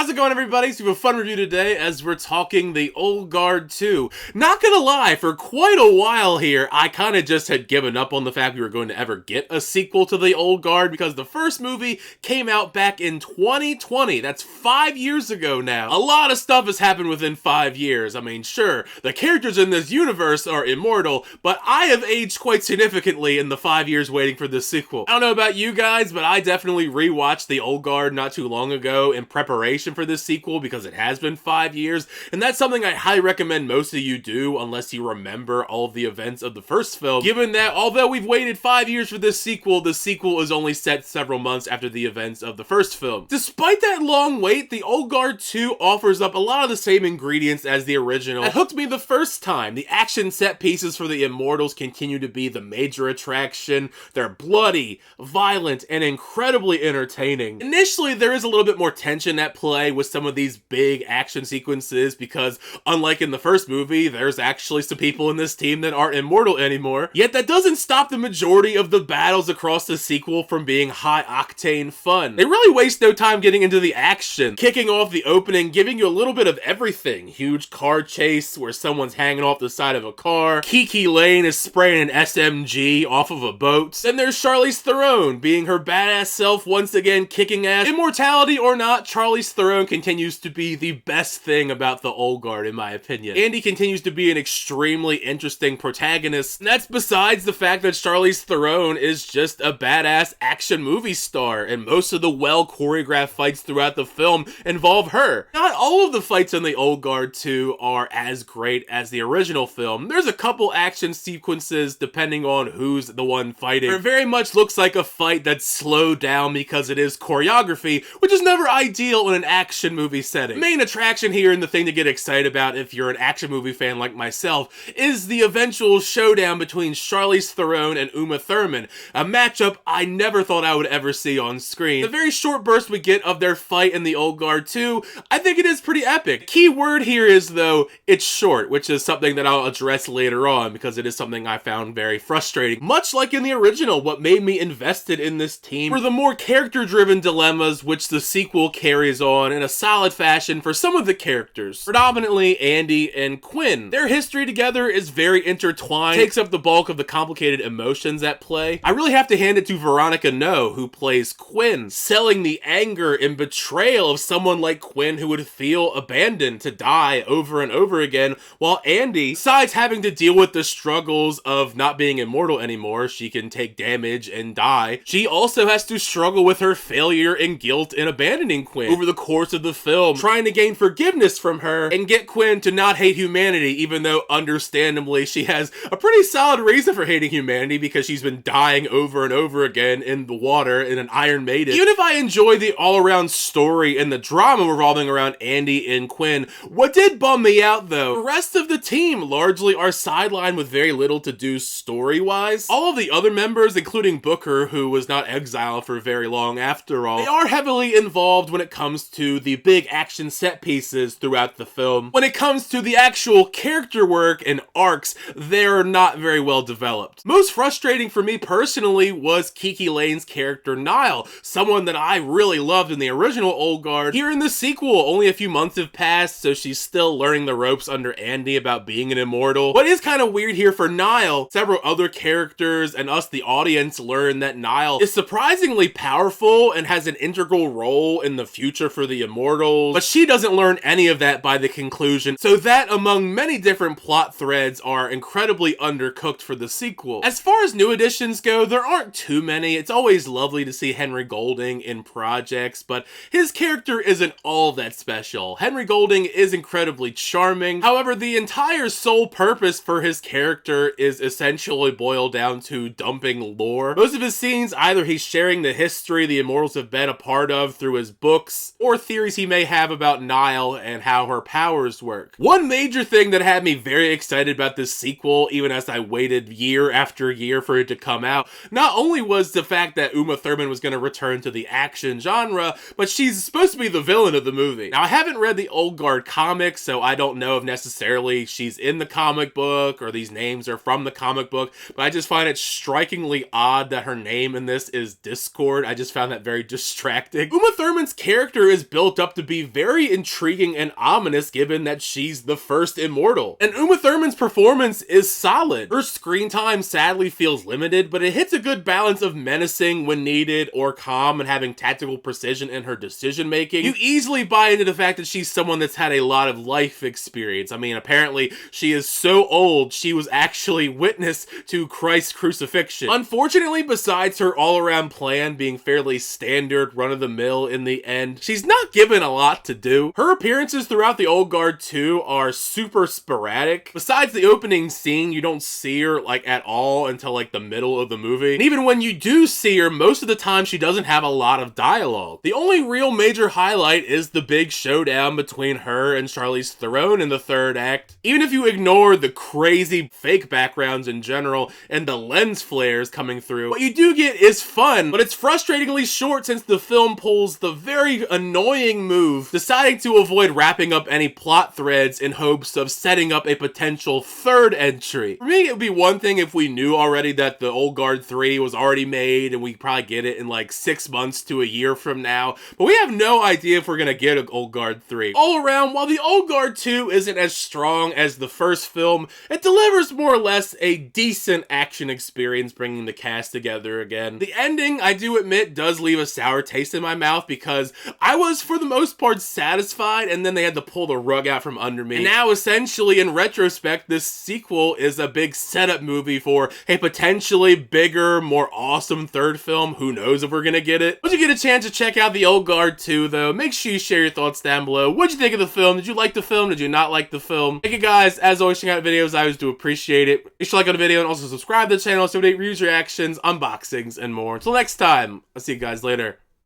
How's it going, everybody? So we have a fun review today as we're talking The Old Guard 2. Not gonna lie, for quite a while here, I kind of just had given up on the fact we were going to ever get a sequel to The Old Guard because the first movie came out back in 2020. That's 5 years ago now. A lot of stuff has happened within 5 years. I mean, sure, the characters in this universe are immortal, but I have aged quite significantly in the 5 years waiting for this sequel. I don't know about you guys, but I definitely rewatched The Old Guard not too long ago in preparation for this sequel because it has been 5 years, and that's something I highly recommend most of you do unless you remember all of the events of the first film, given that although we've waited 5 years for this sequel, the sequel is only set several months after the events of the first film. Despite that long wait, The Old Guard 2 offers up a lot of the same ingredients as the original that hooked me the first time. The action set pieces for the Immortals continue to be the major attraction. They're bloody, violent, and incredibly entertaining. Initially, there is a little bit more tension at play with some of these big action sequences because, unlike in the first movie, there's actually some people in this team that aren't immortal anymore. Yet that doesn't stop the majority of the battles across the sequel from being high-octane fun. They really waste no time getting into the action, kicking off the opening, giving you a little bit of everything. Huge car chase where someone's hanging off the side of a car. Kiki Lane is spraying an SMG off of a boat. Then there's Charlize Theron being her badass self once again, kicking ass. Immortality or not, Charlize Theron continues to be the best thing about The Old Guard, in my opinion. Andy continues to be an extremely interesting protagonist, and that's besides the fact that Charlize Theron is just a badass action movie star, and most of the well-choreographed fights throughout the film involve her. Not all of the fights in The Old Guard 2 are as great as the original film. There's a couple action sequences depending on who's the one fighting. It very much looks like a fight that's slowed down because it is choreography, which is never ideal in an action movie setting. The main attraction here and the thing to get excited about if you're an action movie fan like myself is the eventual showdown between Charlize Theron and Uma Thurman, a matchup I never thought I would ever see on screen. The very short burst we get of their fight in The Old Guard 2, I think it is pretty epic. Key word here is, though, it's short, which is something that I'll address later on because it is something I found very frustrating. Much like in the original, what made me invested in this team were the more character-driven dilemmas which the sequel carries on in a solid fashion for some of the characters, predominantly Andy and Quinn. Their history together is very intertwined, takes up the bulk of the complicated emotions at play. I really have to hand it to Veronica, who plays Quinn, selling the anger and betrayal of someone like Quinn who would feel abandoned to die over and over again, while Andy, besides having to deal with the struggles of not being immortal anymore, she can take damage and die, she also has to struggle with her failure and guilt in abandoning Quinn over the course of the film, trying to gain forgiveness from her and get Quinn to not hate humanity, even though understandably she has a pretty solid reason for hating humanity because she's been dying over and over again in the water in an Iron Maiden. Even if I enjoy the all-around story and the drama revolving around Andy and Quinn, what did bum me out though, the rest of the team largely are sidelined with very little to do story-wise. All of the other members, including Booker, who was not exiled for very long after all, they are heavily involved when it comes to the big action set pieces throughout the film. When it comes to the actual character work and arcs, they're not very well developed. Most frustrating for me personally was Kiki Lane's character Niall, someone that I really loved in the original Old Guard. Here in the sequel, only a few months have passed, so she's still learning the ropes under Andy about being an immortal. What is kind of weird here for Niall, several other characters and us the audience learn that Niall is surprisingly powerful and has an integral role in the future for the Immortals, but she doesn't learn any of that by the conclusion, so that among many different plot threads are incredibly undercooked for the sequel. As far as new additions go, there aren't too many. It's always lovely to see Henry Golding in projects, but his character isn't all that special. Henry Golding is incredibly charming, however the entire sole purpose for his character is essentially boiled down to dumping lore. Most of his scenes, either he's sharing the history the Immortals have been a part of through his books, or theories he may have about Niall and how her powers work. One major thing that had me very excited about this sequel, even as I waited year after year for it to come out, not only was the fact that Uma Thurman was going to return to the action genre, but she's supposed to be the villain of the movie. Now, I haven't read the Old Guard comics, so I don't know if necessarily she's in the comic book or these names are from the comic book, but I just find it strikingly odd that her name in this is Discord. I just found that very distracting. Uma Thurman's character is built up to be very intriguing and ominous given that she's the first immortal. And Uma Thurman's performance is solid. Her screen time sadly feels limited, but it hits a good balance of menacing when needed or calm and having tactical precision in her decision making. You easily buy into the fact that she's someone that's had a lot of life experience. I mean, apparently she is so old she was actually witness to Christ's crucifixion. Unfortunately, besides her all-around plan being fairly standard, run-of-the-mill in the end, she's not given a lot to do. Her appearances throughout the Old Guard 2 are super sporadic. Besides the opening scene, you don't see her like at all until like the middle of the movie. And even when you do see her, most of the time she doesn't have a lot of dialogue. The only real major highlight is the big showdown between her and Charlize Theron in the third act. Even if you ignore the crazy fake backgrounds in general and the lens flares coming through, what you do get is fun, but it's frustratingly short since the film pulls the very annoying move deciding to avoid wrapping up any plot threads in hopes of setting up a potential third entry. For me, it would be one thing if we knew already that the Old Guard 3 was already made and we probably get it in like 6 months to a year from now, but we have no idea if we're gonna get an Old Guard 3. All around, while the Old Guard 2 isn't as strong as the first film, it delivers more or less a decent action experience bringing the cast together again. The ending, I do admit, does leave a sour taste in my mouth because I was for the most part satisfied and then they had to pull the rug out from under me. And now essentially in retrospect, this sequel is a big setup movie for a potentially bigger, more awesome third film. Who knows if we're gonna get it? Once you get a chance to check out the Old Guard 2 though, make sure you share your thoughts down below. What'd you think of the film? Did you like the film? Did you not like the film? Thank you guys, as always, checking out videos. I always do appreciate it. Make sure to like on the video and also subscribe to the channel so we reviews, reactions, unboxings, and more. Until next time, I'll see you guys later.